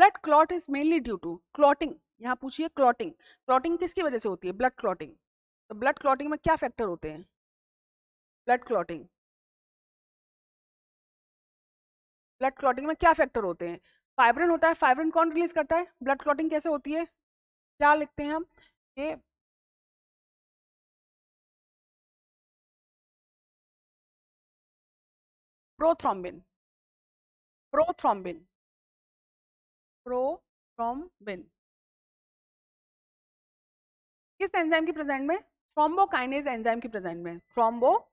Blood clot is mainly due to clotting. यहाँ पूछिए clotting, clotting किसकी वजह से होती है? Blood clotting. तो ब्लड क्लॉटिंग में क्या फैक्टर होते हैं? ब्लड क्लॉटिंग, ब्लड क्लॉटिंग में क्या फैक्टर होते हैं? फाइब्रिन होता है। फाइब्रिन कौन रिलीज करता है? ब्लड क्लॉटिंग कैसे होती है? क्या लिखते हैं हम? ये प्रोथ्रोम्बिन, प्रोथ्रोम्बिन, प्रोथ्रोम्बिन किस एंजाइम की प्रेजेंट में? थ्रोम्बोकाइनेज एंजाइम की प्रेजेंट में। थ्रोम्बोकाइनेज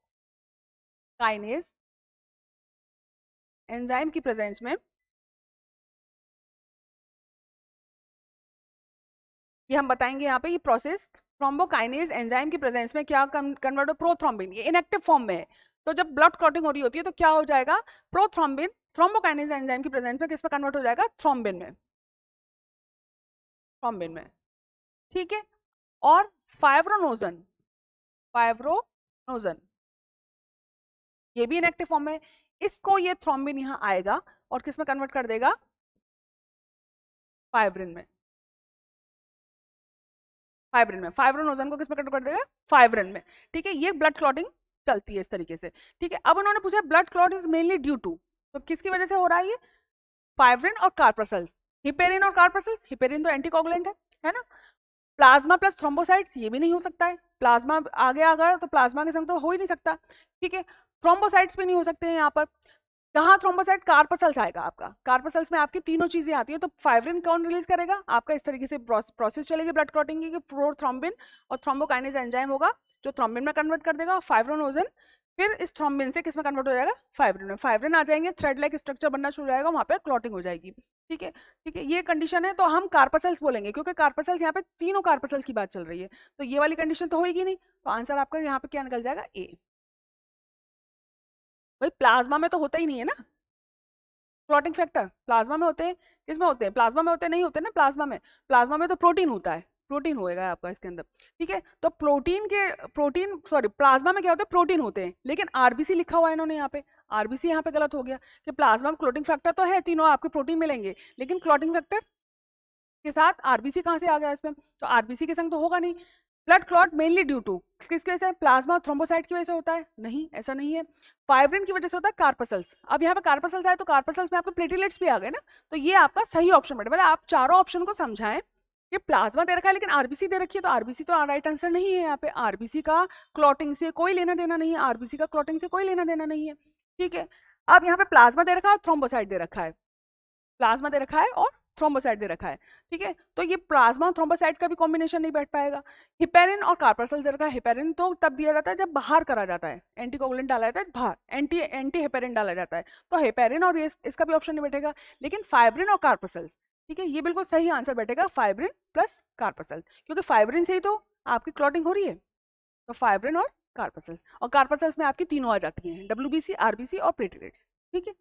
एंजाइम की प्रेजेंस में ये हम बताएंगे यहाँ पे, ये प्रोसेस थ्रोम्बोकाइनेज एंजाइम की प्रेजेंस में क्या कन्वर्ट हो? प्रोथ्रोम्बिन, ये इनएक्टिव फॉर्म में है। तो जब ब्लड क्लॉटिंग हो रही होती है तो क्या हो जाएगा? प्रोथ्रोम्बिन थ्रोम्बोकाइनेज एंजाइम की प्रेजेंस में किस में कन्वर्ट हो जाएगा? थ्रोम्बिन में, थ्रोम्बिन में। ठीक है। और फाइब्रोनोजन, फाइब्रोनोजन ये भी इनएक्टिव फॉर्म में, इसको ये थ्रोम्बिन यहाँ आएगा और किस में कन्वर्ट कर देगा? फाइब्रिन में, फाइब्रिन में। फाइब्रोनोजन को किस में कन्वर्ट कर देगा? फाइब्रिन में। ठीक है, ये ब्लड क्लॉटिंग चलती है इस तरीके से। ठीक है, अब उन्होंने पूछा blood clot is mainly due to, तो किसकी वजह से हो रहा है ये? फाइब्रिन और कार्पसल्स। हिपेरिन और कार्पसल्स, हिपेरिन तो एंटीकोगुलेंट है ना। प्लाज्मा प्लस थ्रोम्बोसाइट्स ये भी नहीं हो सकता है, प्लाज्मा आगे आ गया तो प्लाज्मा के संग तो हो ही नहीं सकता। ठीक है, थ्रोम्बोसाइट्स भी नहीं हो सकते हैं यहाँ पर। कहाँ थ्रोम्बोसाइट? कार्पसल्स आएगा आपका। कार्पसल्स में आपकी तीनों चीजें आती है, तो फाइब्रिन कौन रिलीज करेगा आपका? इस तरीके से प्रोसेस चलेगी ब्लड क्लॉटिंग की, प्रोथ्रोम्बिन और थ्रोम्बोकाइनेज एंजाइम होगा जो थ्रोम्बिन में कन्वर्ट कर देगा फाइब्रोनोजन, फिर इस थ्रोम्बिन से किस में कन्वर्ट हो जाएगा? फाइब्रिन में। फाइब्रिन आ जाएंगे, थ्रेड लाइक स्ट्रक्चर बनना शुरू हो जाएगा, वहां पे क्लॉटिंग हो जाएगी। ठीक है, ठीक है, ये कंडीशन है तो हम कार्पसल्स बोलेंगे, क्योंकि कार्पसल्स यहाँ पे तीनों कार्पसल्स की बात चल रही है, तो ये वाली कंडीशन तो होगी नहीं, तो आंसर आपका यहाँ पे क्या निकल जाएगा? ए। भाई प्लाज्मा में तो होता ही नहीं है ना क्लॉटिंग फैक्टर, प्लाज्मा में होते हैं, किसमें होते हैं? प्लाज्मा में होते हैं, नहीं होते ना प्लाज्मा में। प्लाज्मा में तो प्रोटीन होता है, प्रोटीन होएगा आपका इसके अंदर। ठीक है, तो प्रोटीन सॉरी प्लाज्मा में क्या होता है? प्रोटीन होते हैं, लेकिन आरबीसी लिखा हुआ है इन्होंने यहाँ पे, आरबीसी यहाँ पे गलत हो गया कि प्लाज्मा में क्लॉटिंग फैक्टर तो है, तीनों आपके प्रोटीन मिलेंगे, लेकिन क्लॉटिंग फैक्टर के साथ आरबीसी कहाँ से आ गया इसमें? तो आरबीसी के संग तो होगा नहीं। Blood clot mainly due to किसकी वजह से? प्लाज्मा थ्रोम्बोसाइट की वजह से होता है? नहीं, ऐसा नहीं है। फाइब्रिन की वजह से होता है कार्पसल्स। अब यहाँ पे कार्पसल्स आए तो कार्पसल्स में आपके प्लेटलेट्स भी आ गए ना, तो ये आपका सही ऑप्शन बैठे। मतलब आप चारों ऑप्शन को समझाएं कि प्लाज्मा दे रखा है लेकिन आरबीसी दे रखी है, तो आरबीसी तो राइट आंसर नहीं है यहाँ पे। आरबीसी का क्लॉटिंग से कोई लेना देना नहीं है, आरबीसी का क्लॉटिंग से कोई लेना देना नहीं है। ठीक है, अब यहाँ पे प्लाज्मा दे रखा है और थ्रोम्बोसाइट दे रखा है, प्लाज्मा दे रखा है और थ्रोम्बोसाइट दे रखा है। ठीक है, तो ये प्लाज्मा और थ्रोम्बोसाइट का भी कॉम्बिनेशन नहीं बैठ पाएगा। हिपेरिन और कार्पसल्स दे रखा है। हिपेरिन तो तब दिया जाता है जब बाहर करा जाता है, एंटीकोगुलेंट डाला जाता है बाहर, एंटी हिपेरिन डाला जाता है, तो हिपेरिन और ये इसका भी ऑप्शन नहीं बैठेगा। लेकिन फाइब्रिन और कार्पसल्स, ठीक है, ये बिल्कुल सही आंसर बैठेगा, फाइब्रिन प्लस कार्पसल्स, क्योंकि फाइब्रिन से ही तो आपकी क्लॉटिंग हो रही है। तो फाइब्रिन और कार्पसल्स में आपकी तीनों आ जाती हैं, डब्ल्यूबीसी, आरबीसी और प्लेटलेट्स। ठीक है।